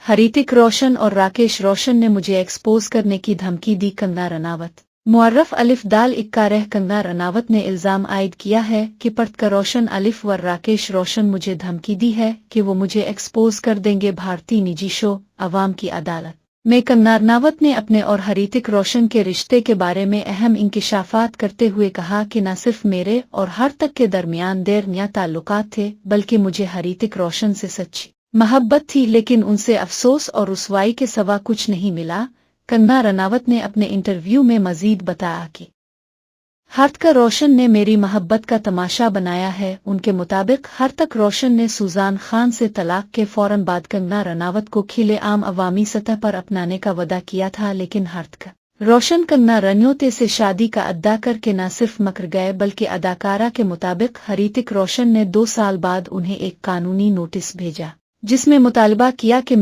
हृतिक रोशन और राकेश रोशन ने मुझे एक्सपोज करने की धमकी दी। कंगना रनावत। मुअर्रफ अलिफ दाल इक्कारह कंगना रनावत ने इल्जाम आयद किया है कि पटका रोशन अलिफ व राकेश रोशन मुझे धमकी दी है कि वो मुझे एक्सपोज कर देंगे। भारतीय निजी शो अवाम की अदालत में कंगना रनावत ने अपने और हृतिक रोशन के रिश्ते के बारे में अहम इंकिशाफात करते हुए कहा कि न सिर्फ मेरे और हृतिक के दरमियान देर ताल्लुकात थे, बल्कि मुझे हृतिक रोशन से सच्ची मोहब्बत थी, लेकिन उनसे अफसोस और रुसवाई के सिवा कुछ नहीं मिला। कंगना रनावत ने अपने इंटरव्यू में मजीद बताया कि हृतिक रोशन ने मेरी मोहब्बत का तमाशा बनाया है। उनके मुताबिक हृतिक रोशन ने सुजान खान से तलाक के फौरन बाद कंगना रनावत को खिले आम अवामी सतह पर अपनाने का वादा किया था, लेकिन हृतिक रोशन कंगना रनौत से शादी का अद्दा करके न सिर्फ मकर गए, बल्कि अदाकारा के मुताबिक हृतिक रोशन ने 2 साल बाद उन्हें एक कानूनी नोटिस भेजा जिसमें मुतालबा किया कि